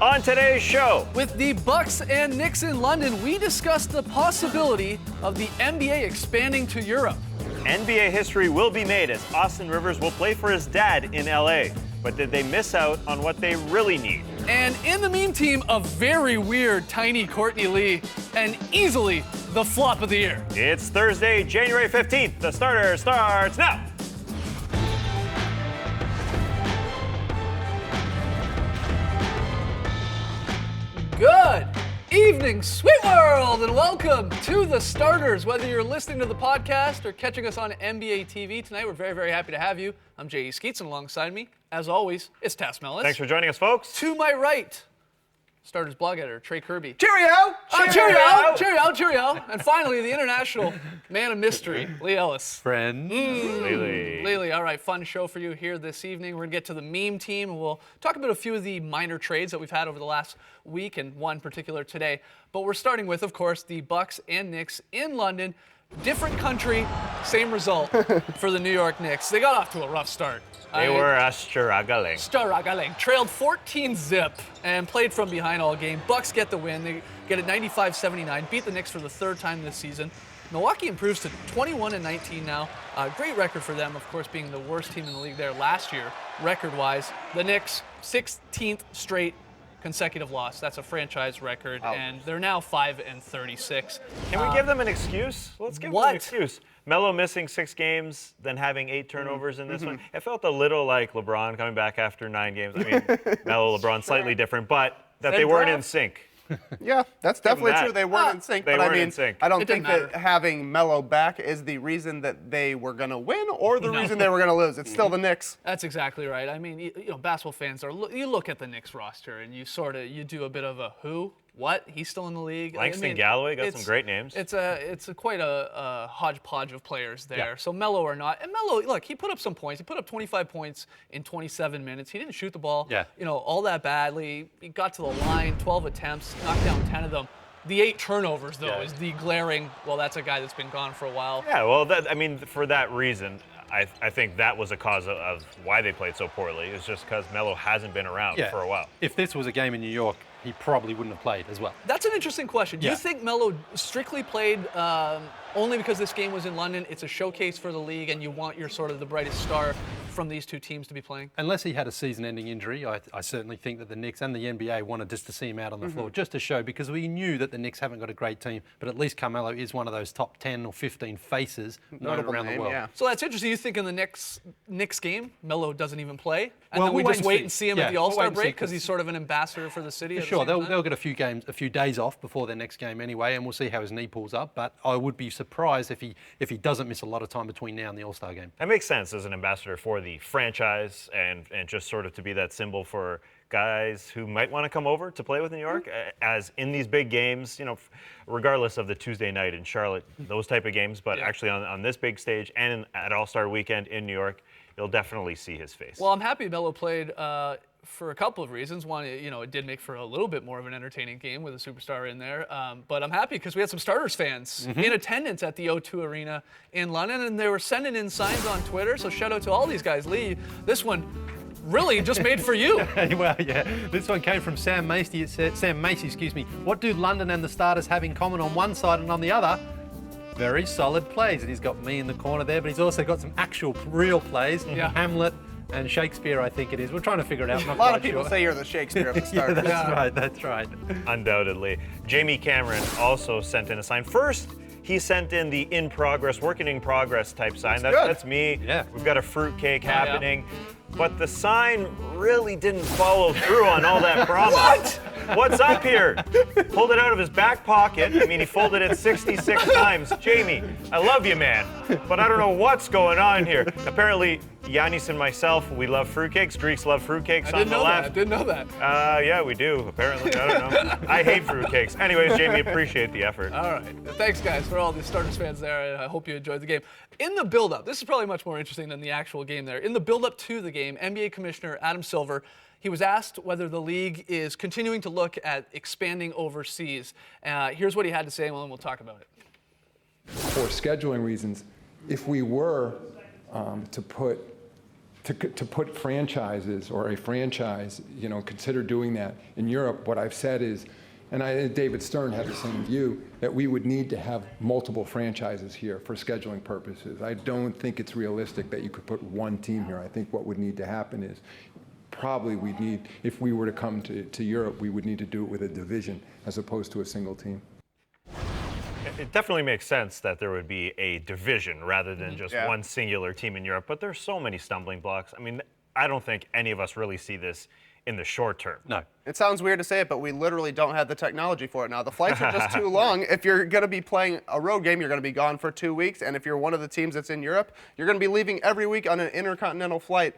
On today's show, With the Bucks and Knicks in London, we discussed the possibility of the NBA expanding to Europe. NBA history will be made as Austin Rivers will play for his dad in LA. But did they miss out on what they really need? And in the meme team, a very weird tiny Courtney Lee, and easily the flop of the year. It's Thursday, January 15th. The starter starts now. Good evening, sweet world, and welcome to The Starters. Whether you're listening to the podcast or catching us on NBA TV tonight, we're very, very happy to have you. I'm J.E. Skeets, and alongside me, as always, is Tass Mellis. Thanks for joining us, folks. To my right, Starters blog editor Trey Kirby. Cheerio! Cheerio! And finally, the international man of mystery, Lee Ellis. Friend. Lily. All right, fun show for you here this evening. We're going to get to the meme team, and we'll talk about a few of the minor trades that we've had over the last week, and one particular today. But we're starting with, of course, the Bucks and Knicks in London. Different country, same result for the New York Knicks. They got off to a rough start. They were struggling. Trailed 14-zip and played from behind all game. Bucks get the win. They get it 95-79, beat the Knicks for the third time this season. Milwaukee improves to 21-19 now. Great record for them, of course, being the worst team in the league there last year, record-wise. The Knicks, 16th straight consecutive loss. That's a franchise record, and they're now 5-36. Can we give them an excuse? Let's give them an excuse. Melo missing 6 games, then having 8 turnovers in this one. It felt a little like LeBron coming back after 9 games. I mean, Melo, LeBron, slightly different, but that they weren't in sync. Yeah, that's definitely true. They weren't in sync. They weren't in sync. I don't It think didn't that having Melo back is the reason that they were going to win or the reason they were going to lose. It's still the Knicks. That's exactly right. I mean, you know, basketball fans you look at the Knicks roster and you do a bit of a who, what, he's still in the league. Langston Galloway got some great names. It's quite a hodgepodge of players there. Yeah. So Melo or not, and Melo, look, he put up some points. He put up 25 points in 27 minutes. He didn't shoot the ball, all that badly. He got to the line, 12 attempts, knocked down 10 of them. The 8 turnovers, though, is the glaring. Well, that's a guy that's been gone for a while. Yeah, well, for that reason, I think that was a cause of why they played so poorly. It's just because Melo hasn't been around for a while. If this was a game in New York, he probably wouldn't have played as well. That's an interesting question. Do you think Melo strictly played only because this game was in London? It's a showcase for the league, and you want your sort of the brightest star from these two teams to be playing? Unless he had a season-ending injury, I certainly think that the Knicks and the NBA wanted just to see him out on the floor, just to show, because we knew that the Knicks haven't got a great team, but at least Carmelo is one of those top 10 or 15 faces known around the world. Yeah. So that's interesting. You think in the Knicks game, Melo doesn't even play? And Well, then we we'll just wait and see him at the we'll All-Star wait and see, break because he's sort of an ambassador for the city? Sure, they'll get a few days off before their next game anyway, and we'll see how his knee pulls up. But I would be surprised if he doesn't miss a lot of time between now and the All-Star game. That makes sense as an ambassador for the franchise and just sort of to be that symbol for guys who might want to come over to play with New York, as in these big games, regardless of the Tuesday night in Charlotte, those type of games, but actually on this big stage and at All-Star Weekend in New York, you'll definitely see his face. Well, I'm happy Melo played for a couple of reasons. One, it did make for a little bit more of an entertaining game with a superstar in there. But I'm happy because we had some Starters fans in attendance at the O2 Arena in London, and they were sending in signs on Twitter. So shout out to all these guys. Lee, this one really just made for you. Well, yeah. This one came from Sam Macy. It said, Sam Macy, excuse me. What do London and the Starters have in common on one side and on the other? Very solid plays. And he's got me in the corner there, but he's also got some actual real plays. Yeah. Hamlet and Shakespeare, I think it is. We're trying to figure it out. A lot of people say you're the Shakespeare of the Starters. That's right. Undoubtedly. Jamie Cameron also sent in a sign. First, he sent in the working in progress type sign. That's me. Yeah. We've got a fruitcake happening. But the sign really didn't follow through on all that promise. What? What's up here? Pulled it out of his back pocket. I mean, he folded it 66 times. Jamie, I love you, man, but I don't know what's going on here. Apparently, Giannis and myself, we love fruitcakes. Greeks love fruitcakes on the left. I didn't know that. Yeah, we do, apparently. I don't know. I hate fruitcakes. Anyways, Jamie, appreciate the effort. All right. Thanks, guys, for all the Starters fans there. I hope you enjoyed the game. In the build-up, this is probably much more interesting than the actual game there. In the build-up to the game, NBA Commissioner Adam Silver, he was asked whether the league is continuing to look at expanding overseas. Here's what he had to say, and then we'll talk about it. For scheduling reasons, if we were to put to put franchises or a franchise, consider doing that in Europe. What I've said is, and David Stern had the same view, that we would need to have multiple franchises here for scheduling purposes. I don't think it's realistic that you could put one team here. I think what would need to happen is probably we'd need, if we were to come to Europe, we would need to do it with a division as opposed to a single team. It definitely makes sense that there would be a division rather than just one singular team in Europe, but there's so many stumbling blocks. I mean, I don't think any of us really see this in the short term. No. It sounds weird to say it, but we literally don't have the technology for it now. The flights are just too long. If you're going to be playing a road game, you're going to be gone for 2 weeks. And if you're one of the teams that's in Europe, you're going to be leaving every week on an intercontinental flight.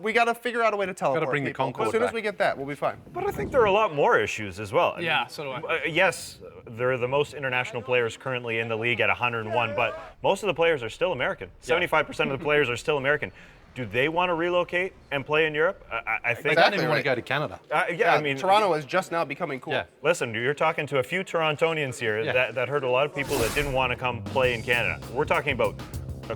We got to figure out a way to teleport. Got to bring people. the Concorde As soon as back. we get that, we'll be fine. But I think there are a lot more issues as well. Yeah, so do I. Yes, they're the most international players currently in the league at 101, but most of the players are still American. 75% of the players are still American. Do they want to relocate and play in Europe? I think. They don't even want to go to Canada. I mean, Toronto is just now becoming cool. Yeah. listen, you're talking to a few Torontonians here that heard a lot of people that didn't want to come play in Canada. We're talking about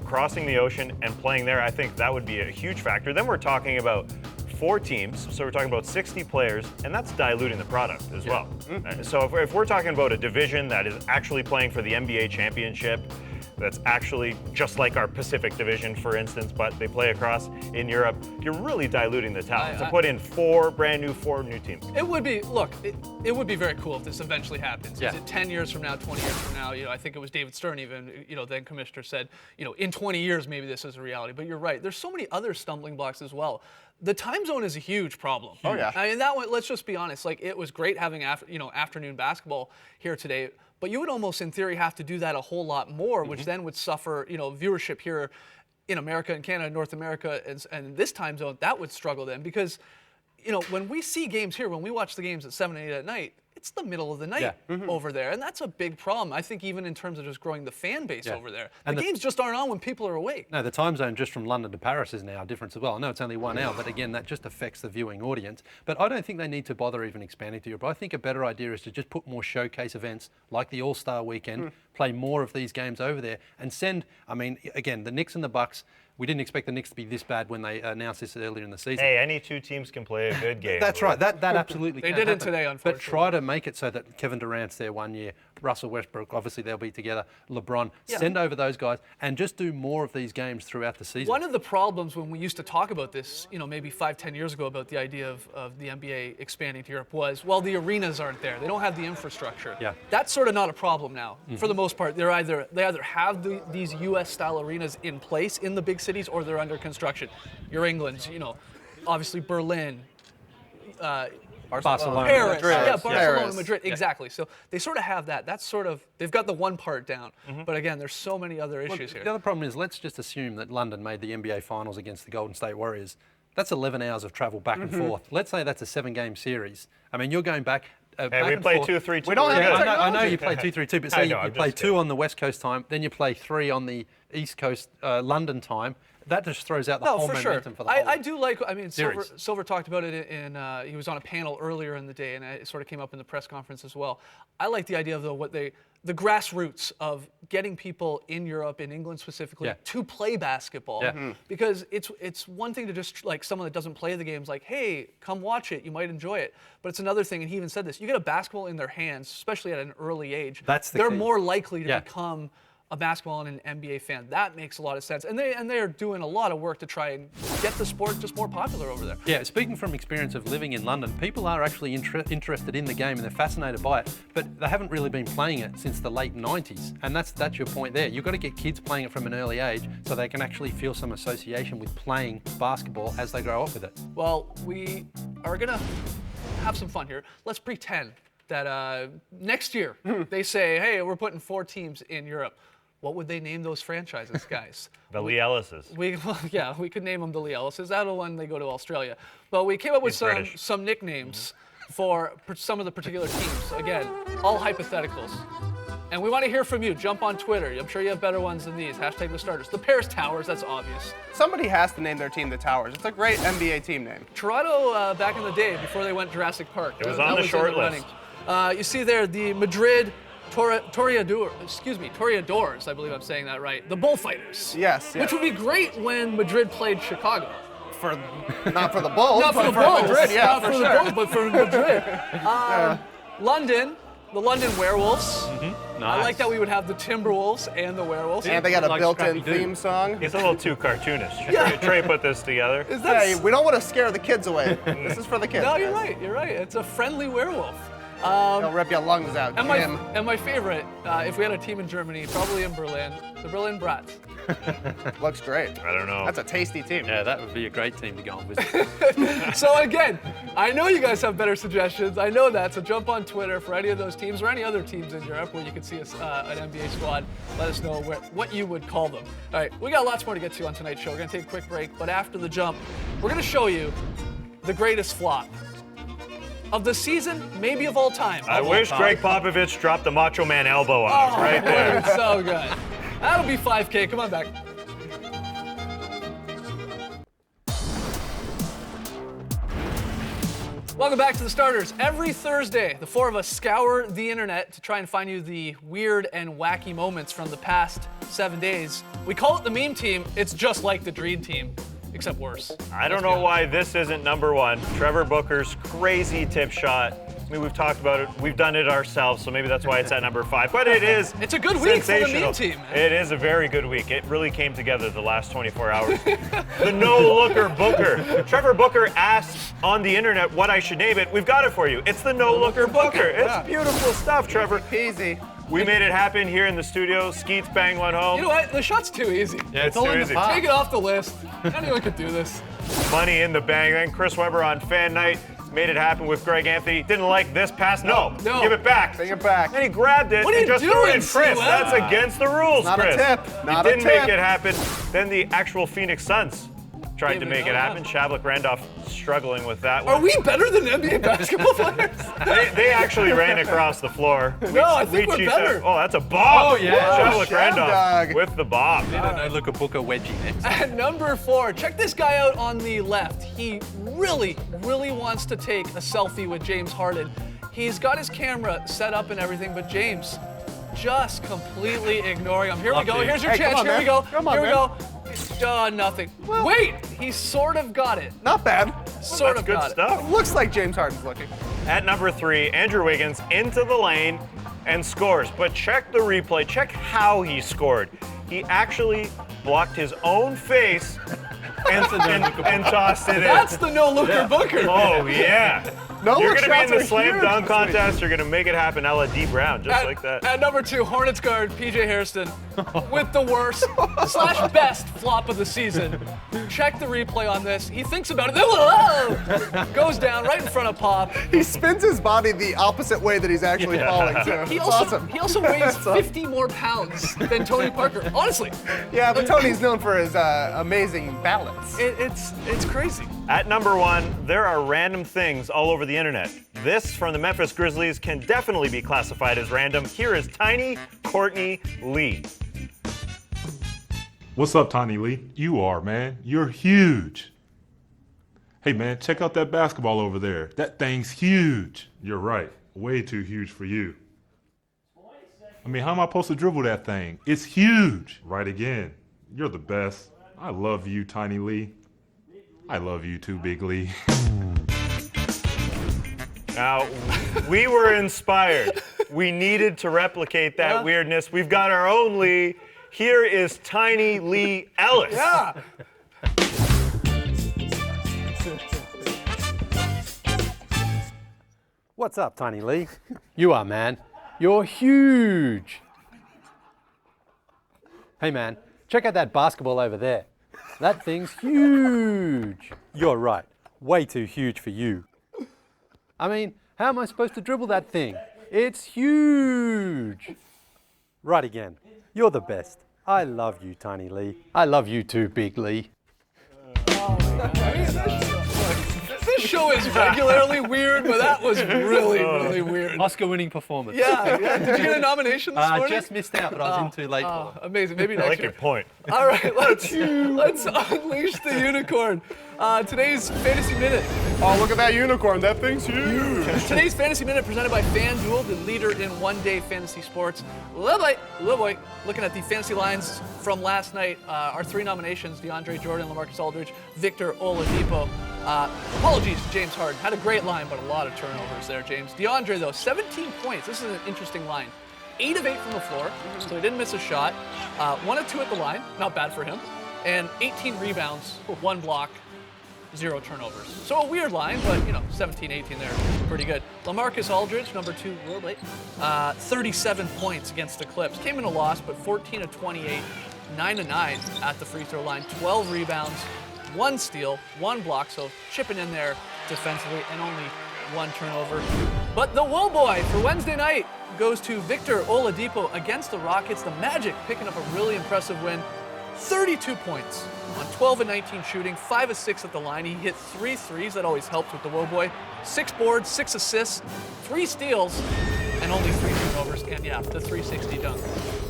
crossing the ocean and playing there. I think that would be a huge factor. Then we're talking about 4 teams, so we're talking about 60 players, and that's diluting the product as well. So if we're talking about a division that is actually playing for the NBA championship, that's actually just like our Pacific Division, for instance, but they play across in Europe, you're really diluting the talent to put in 4 new teams. It would be, look, it would be very cool if this eventually happens. Yeah. Is it 10 years from now, 20 years from now? I think it was David Stern even, then commissioner said, in 20 years maybe this is a reality. But you're right. There's so many other stumbling blocks as well. The time zone is a huge problem. Oh, yeah. I mean, that one, let's just be honest. Like, it was great having afternoon basketball here today, but you would almost, in theory, have to do that a whole lot more, which then would suffer, viewership here in America and Canada, North America, and this time zone. That would struggle then because, when we see games here, when we watch the games at 7, 8 at night, it's the middle of the night over there, and that's a big problem. I think even in terms of just growing the fan base over there, the games just aren't on when people are awake. No, the time zone just from London to Paris is now different as well. I know it's only 1 hour, but again, that just affects the viewing audience. But I don't think they need to bother even expanding to Europe. I think a better idea is to just put more showcase events like the All-Star Weekend, play more of these games over there, and send, again, the Knicks and the Bucks. We didn't expect the Knicks to be this bad when they announced this earlier in the season. Hey, any 2 teams can play a good game. That's right. That absolutely They can didn't happen. today, unfortunately. But try to make it so that Kevin Durant's there 1 year, Russell Westbrook, obviously they'll be together, LeBron. Send over those guys and just do more of these games throughout the season. One of the problems when we used to talk about this, maybe 5, 10 years ago about the idea of the NBA expanding to Europe was, well, the arenas aren't there. They don't have the infrastructure. Yeah. That's sort of not a problem now. For the most part, they either have these U.S.-style arenas in place in the big cities or they're under construction. Your England's, obviously Berlin, Barcelona, Paris, Madrid. Barcelona, Paris. Madrid, exactly. So they sort of have that. That's sort of, they've got the one part down. But again, there's so many other issues here. The other problem is, let's just assume that London made the NBA Finals against the Golden State Warriors. That's 11 hours of travel back and forth. Let's say that's a 7-game series. I mean, you're going back. Hey, back we and play forth. 2-3-2. We don't have We're good. the I know you play 2-3-2, but I say know, you I'm play just 2 kidding. on the West Coast time, then you play 3 on the East Coast London time. That just throws out the whole for sure. momentum for the whole I do like, series. Silver talked about it he was on a panel earlier in the day, and it sort of came up in the press conference as well. I like the idea of the grassroots of getting people in Europe, in England specifically, to play basketball. Because it's one thing to just, like, someone that doesn't play the games, like, hey, come watch it, you might enjoy it. But it's another thing, and he even said this, you get a basketball in their hands, especially at an early age, they're key. more likely to become a basketball and an NBA fan. That makes a lot of sense. And they're doing a lot of work to try and get the sport just more popular over there. Yeah, speaking from experience of living in London, people are actually interested in the game and they're fascinated by it, but they haven't really been playing it since the late 90s. And that's your point there. You've got to get kids playing it from an early age so they can actually feel some association with playing basketball as they grow up with it. Well, we are going to have some fun here. Let's pretend that next year they say, hey, we're putting 4 teams in Europe. What would they name those franchises, guys? The Lee Ellises. We could name them the Lee Ellises. That'll when they go to Australia. But we came up with some nicknames for some of the particular teams. Again, all hypotheticals. And we want to hear from you. Jump on Twitter. I'm sure you have better ones than these. Hashtag the starters. The Paris Towers, that's obvious. Somebody has to name their team the Towers. It's a great NBA team name. Toronto, back in the day, before they went Jurassic Park. It was on the short list. You see there the Madrid Toreadors, I believe I'm saying that right. The Bullfighters. Yes. Which would be great when Madrid played Chicago. for not for the Bulls, Not for but the Bulls. Madrid. Yeah, Not for for sure. the Bulls, but for Madrid. London, the London Werewolves. I like that we would have the Timberwolves and the Werewolves. And they got a Like built-in Scrappy-Doo. theme song. He's a little too cartoonish. Trey put this together. Is that Hey, we don't want to scare the kids away. This is for the kids. No, you're guys. right. You're right. It's a friendly werewolf. They'll rip your lungs out, And Jim. my favorite, if we had a team in Germany, probably in Berlin, the Berlin Brats. Looks great. I don't know. That's a tasty team. Yeah, that would be a great team to go on with. So again, I know you guys have better suggestions. I know that. So jump on Twitter for any of those teams or any other teams in Europe where you can see an NBA squad. Let us know what you would call them. All right, we got lots more to get to on tonight's show. We're gonna take a quick break, but after the jump, we're gonna show you the greatest flop of the season, maybe of all time. I wish Greg Popovich dropped the Macho Man elbow on him right there. It's so good. That'll be 5K. Come on back. Welcome back to The Starters. Every Thursday, the four of us scour the internet to try and find you the weird and wacky moments from the past 7 days. We call it the meme team. It's just like the Dream Team, except worse. I don't know why this isn't number one. Trevor Booker's crazy tip shot. I mean, we've talked about it. We've done it ourselves, so maybe that's why it's at number 5. But it is It's a good week for the sensational. meme team, man. It is a very good week. It really came together the last 24 hours. The no-looker Booker. Trevor Booker asked on the internet what I should name it. We've got it for you. It's the no-looker Booker. It's beautiful stuff, Trevor. Easy. We made it happen here in the studio. Skeets bang one home. You know what? The shot's too easy. Yeah, It's all too in easy. the park. Take it off the list. Anyone could do this. Money in the bank. Then Chris Webber on fan night made it happen with Greg Anthony. Didn't like this pass. No. No. Give it back. Bring it back. And he grabbed it What are and you just threw it in doing, Chris. Sue? That's against the rules, Not a Chris. tip. Not he a didn't make tip. it happen. Then the actual Phoenix Suns tried to Didn't make know it that. happen. Shavlik Randolph struggling with that Are one. we better than NBA basketball players? They actually ran across the floor. No, I think we're cheaped better. out. Oh, that's a bomb. Oh, yeah. Shavlik Shav Randolph dog. with the bomb. No look a Booker wedgie next. At number 4, check this guy out on the left. He really, really wants to take a selfie with James Harden. He's got his camera set up and everything, but James just completely ignoring him. Here we go. Lucky. Here's your Hey, come chance. on, Here we man. go. Come on, Here we man. go. Nothing. Wait, he sort of got it. Not bad. Sort That's of good got stuff. Looks like James Harden's looking. At number 3, Andrew Wiggins into the lane and scores. But check the replay. Check how he scored. He actually blocked his own face and tossed it in. That's the no-looker Booker. Oh, yeah. No You're look going to be in shots the are slam huge dunk this week. contest. You're going to make it happen a la D Brown, just like that. At number 2, Hornets guard PJ Hairston with the worst / best flop of the season. Check the replay on this. He thinks about it. Goes down right in front of Pop. He spins his body the opposite way that he's actually falling, too. He It's also, awesome. he also weighs 50 more pounds than Tony Parker. Honestly, Yeah, but Tony's known for his amazing balance. it's crazy. At number 1, there are random things all over the internet. This from the Memphis Grizzlies can definitely be classified as random. Here is Tiny Courtney Lee. What's up, Tiny Lee? You are, man. You're huge. Hey, man, check out that basketball over there. That thing's huge. You're right. Way too huge for you. I mean, how am I supposed to dribble that thing? It's huge. Right again. You're the best. I love you, Tiny Lee. I love you too, Big Lee. Now, we were inspired. We needed to replicate that weirdness. We've got our own Lee. Here is Tiny Lee Ellis. Yeah. What's up, Tiny Lee? You are, man. You're huge. Hey, man, check out that basketball over there. That thing's huge. You're right. Way too huge for you. I mean, how am I supposed to dribble that thing? It's huge. Right again. You're the best. I love you, Tiny Lee. I love you too, Big Lee. This show is regularly weird, but that was really, really weird. Oscar-winning performance. Yeah. Did you get a nomination this morning? Just missed out, but I was in too late for it. Amazing. Maybe I next like year. your point. All right, let's unleash the unicorn. Today's Fantasy Minute. Oh, look at that unicorn. That thing's huge. Today's Fantasy Minute presented by FanDuel, the leader in one-day fantasy sports. Boy, looking at the fantasy lines from last night, our 3 nominations, DeAndre Jordan, LaMarcus Aldridge, Victor Oladipo. Apologies to James Harden. Had a great line, but a lot of turnovers there, James. DeAndre, though, 17 points. This is an interesting line. 8 of 8 from the floor, so he didn't miss a shot. 1 of 2 at the line, not bad for him. And 18 rebounds, 1 block, 0 turnovers. So a weird line, but 17, 18 there, pretty good. LaMarcus Aldridge, number 2, a little late. 37 points against the Clips. Came in a loss, but 14 of 28, 9 of 9 at the free throw line. 12 rebounds, 1 steal, 1 block, so chipping in there defensively, and only 1 turnover. But the Wool Boy for Wednesday night goes to Victor Oladipo against the Rockets. The Magic picking up a really impressive win. 32 points on 12 of 19 shooting, 5 of 6 at the line. He hit 3 threes. That always helps with the Wool Boy. 6 boards, 6 assists, 3 steals, and only 3 turnovers. And yeah, the 360 dunk.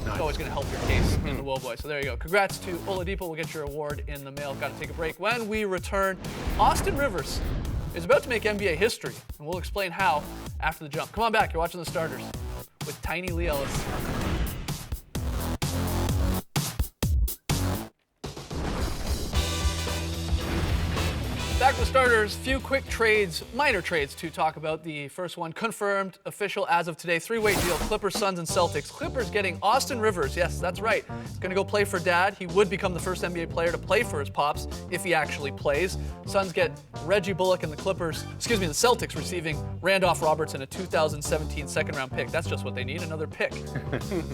It's always going to help your case in the Wool Boy. So there you go. Congrats to Oladipo. We'll get your award in the mail. Got to take a break. When we return, Austin Rivers is about to make NBA history, and we'll explain how after the jump. Come on back. You're watching The Starters with Tiny Lee Ellis. Back to The Starters, few quick trades, minor trades to talk about. The first one confirmed, official as of today, 3-way deal, Clippers, Suns, and Celtics. Clippers getting Austin Rivers, yes, that's right. He's gonna go play for Dad. He would become the first NBA player to play for his pops if he actually plays. Suns get Reggie Bullock, and the Celtics receiving Randolph Roberts and a 2017 second-round pick. That's just what they need, another pick.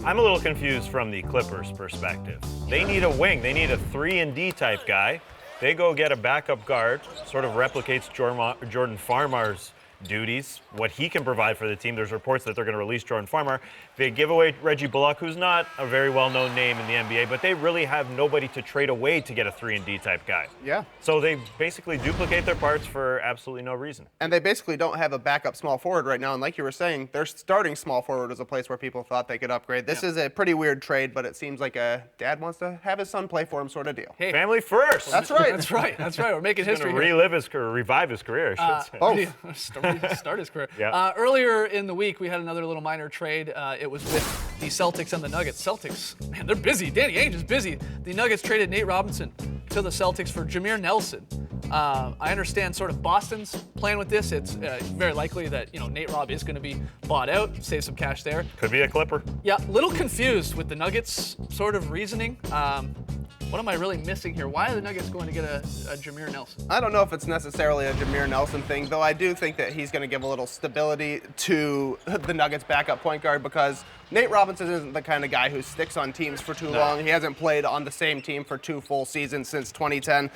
I'm a little confused from the Clippers' perspective. They need a wing. They need a 3-and-D type guy. They go get a backup guard, sort of replicates Jordan Farmar's duties, what he can provide for the team. There's reports that they're going to release Jordan Farmar. They give away Reggie Bullock, who's not a very well-known name in the NBA, but they really have nobody to trade away to get a 3-and-D type guy. Yeah. So they basically duplicate their parts for absolutely no reason. And they basically don't have a backup small forward right now. And like you were saying, their starting small forward is a place where people thought they could upgrade. This is a pretty weird trade, but it seems like a dad wants to have his son play for him sort of deal. Hey, Family first. That's right. That's right. We're making history Going to here. relive his career, revive his career, I should say. Both. Start his career. Yeah. Earlier in the week, we had another little minor trade. It was with the Celtics and the Nuggets. Celtics, man, they're busy. Danny Ainge is busy. The Nuggets traded Nate Robinson to the Celtics for Jameer Nelson. I understand sort of Boston's plan with this. It's very likely that Nate Rob is going to be bought out, save some cash there. Could be a Clipper. Yeah, little confused with the Nuggets sort of reasoning. What am I really missing here? Why are the Nuggets going to get a Jameer Nelson? I don't know if it's necessarily a Jameer Nelson thing, though I do think that he's going to give a little stability to the Nuggets' backup point guard because Nate Robinson isn't the kind of guy who sticks on teams for too long. He hasn't played on the same team for 2 full seasons since 2010.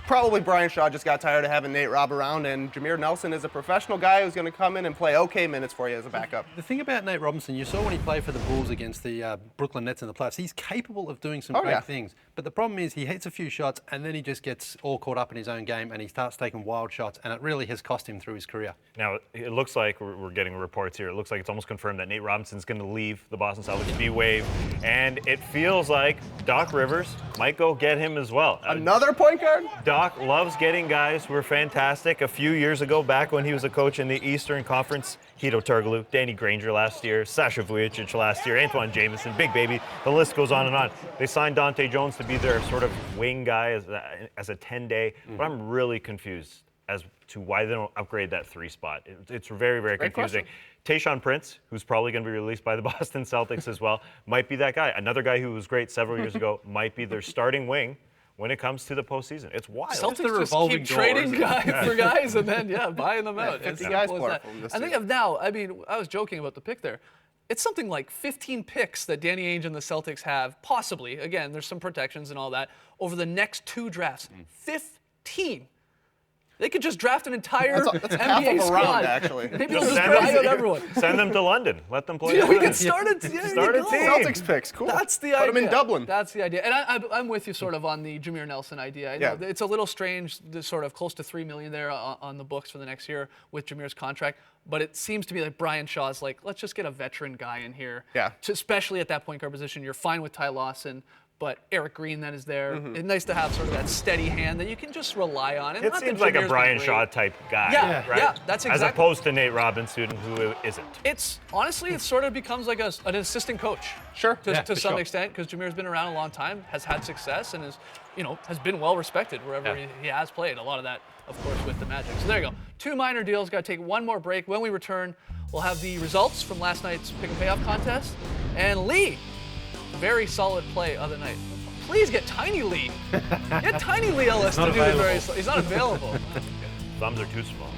Probably Brian Shaw just got tired of having Nate Rob around, and Jameer Nelson is a professional guy who's going to come in and play okay minutes for you as a backup. The thing about Nate Robinson, you saw when he played for the Bulls against the Brooklyn Nets in the playoffs, he's capable of doing some Oh, great yeah. things. But the problem is he hits a few shots and then he just gets all caught up in his own game and he starts taking wild shots, and it really has cost him through his career. Now, it looks like we're getting reports here. It looks like it's almost confirmed that Nate Robinson's going to leave the Boston Celtics, be waived, and it feels like Doc Rivers might go get him as well. Another point guard? Doc loves getting guys who are fantastic. A few years ago, back when he was a coach in the Eastern Conference, Hedo Turkoglu, Danny Granger last year, Sasha Vujacic last year, Antoine Jameson, Big Baby, the list goes on and on. They signed Dante Jones to be their sort of wing guy as a 10-day, but I'm really confused as to why they don't upgrade that 3 spot. It's very, very Great confusing. Tayshaun Prince, who's probably going to be released by the Boston Celtics as well, might be that guy. Another guy who was great several years ago might be their starting wing when it comes to the postseason. It's wild. Celtics the just revolving keep door, trading isn't it? guys for guys and then, buying them out. 50 It's guys simple as that. plural from this I think season. of now, I was joking about the pick there. It's something like 15 picks that Danny Ainge and the Celtics have, possibly, again, there's some protections and all that, over the next 2 drafts. 15. They could just draft an entire That's half NBA of a squad. round, actually. Maybe they'll just Send buy them- out everyone. Send them to London. Let them play. Yeah, in we London. could start a there Start you a go. team. Celtics picks, cool. That's the Put idea. them in Dublin. That's the idea. And I'm with you sort of on the Jameer Nelson idea. I know Yeah. it's a little strange, the sort of close to $3 million there on the books for the next year with Jameer's contract. But it seems to be like Brian Shaw's like, let's just get a veteran guy in here. Yeah. Especially at that point guard position. You're fine with Ty Lawson, but Eric Green then is there. Mm-hmm. It's nice to have sort of that steady hand that you can just rely on. And It not that seems like a Jameer's Brian been Shaw great. type guy, Yeah, right? yeah, that's As exactly- opposed to Nate Robinson, who isn't. It's honestly, it sort of becomes like an assistant coach. Sure. To, Yeah, to for some sure. extent, because Jameer's been around a long time, has had success, and has been well respected wherever he has played. A lot of that, of course, with the Magic. So there you go. 2 minor deals. Got to take one more break. When we return, we'll have the results from last night's pick and payoff contest. And Lee, very solid play other night. Please get Tiny Lee. Get Tiny Lee Ellis to not do the very. available. He's not available. Thumbs are too small.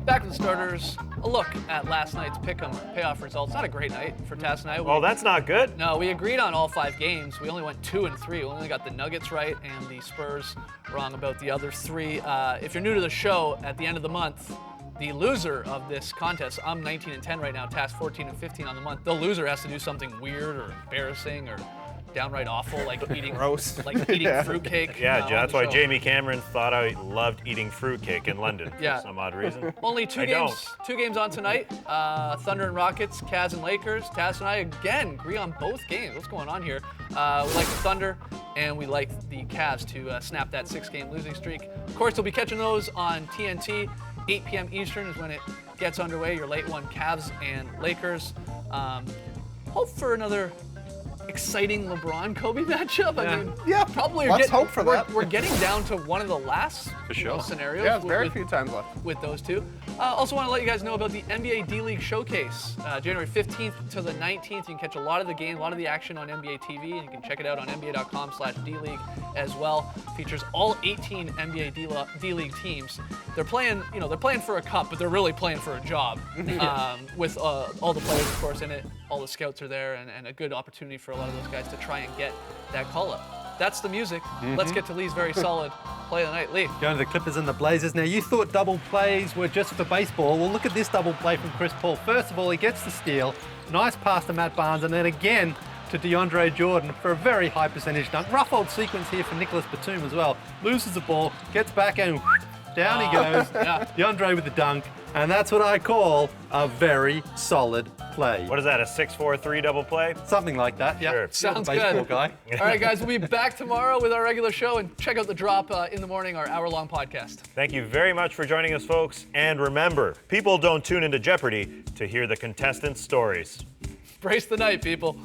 Back to the starters. A look at last night's pick'em payoff results. Not a great night for Taz and I. Well, that's not good. No, we agreed on all 5 games. We only went 2 and 3. We only got the Nuggets right and the Spurs wrong about the other 3. If you're new to the show, at the end of the month, the loser of this contest, I'm 19 and 10 right now, Taz 14 and 15 on the month. The loser has to do something weird or embarrassing or downright awful, like eating Gross. like eating Yeah. fruitcake. Yeah, on that's the why show. Jamie Cameron thought I loved eating fruitcake in London Yeah. for some odd reason. Only 2 I games. 2 games on tonight. Thunder and Rockets, Cavs and Lakers. Taz and I again agree on both games. What's going on here? We like the Thunder and we like the Cavs to snap that 6-game losing streak. Of course, we'll be catching those on TNT. 8 p.m. Eastern is when it gets underway. Your late one, Cavs and Lakers. Hope for another exciting LeBron-Kobe matchup. I mean, Yeah, probably let's hope for we're, that. We're getting down to one of the last scenarios. Yeah, it's very with- few times left. with those two. Also want to let you guys know about the NBA D-League Showcase, January 15th to the 19th. You can catch a lot of the game, a lot of the action on NBA TV, and you can check it out on NBA.com/D-League as well. Features all 18 NBA D-League teams. They're playing, they're playing for a cup, but they're really playing for a job. With all the players, of course, in it. All the scouts are there, and a good opportunity for a lot of those guys to try and get that call-up. That's the music. Let's get to Lee's very solid play of the night. Lee. Going to the Clippers and the Blazers. Now, you thought double plays were just for baseball. Well, look at this double play from Chris Paul. First of all, he gets the steal. Nice pass to Matt Barnes, and then again to DeAndre Jordan for a very high percentage dunk. Rough old sequence here for Nicholas Batum as well. Loses the ball, gets back, and down he goes. Yeah. DeAndre with the dunk. And that's what I call a very solid play. What is that, a 6-4-3 double play? Something like that, yeah. Sure. You're the Sounds baseball good. guy. All right, guys, we'll be back tomorrow with our regular show, and check out the drop in the morning, our hour-long podcast. Thank you very much for joining us, folks. And remember, people don't tune into Jeopardy to hear the contestants' stories. Brace the night, people.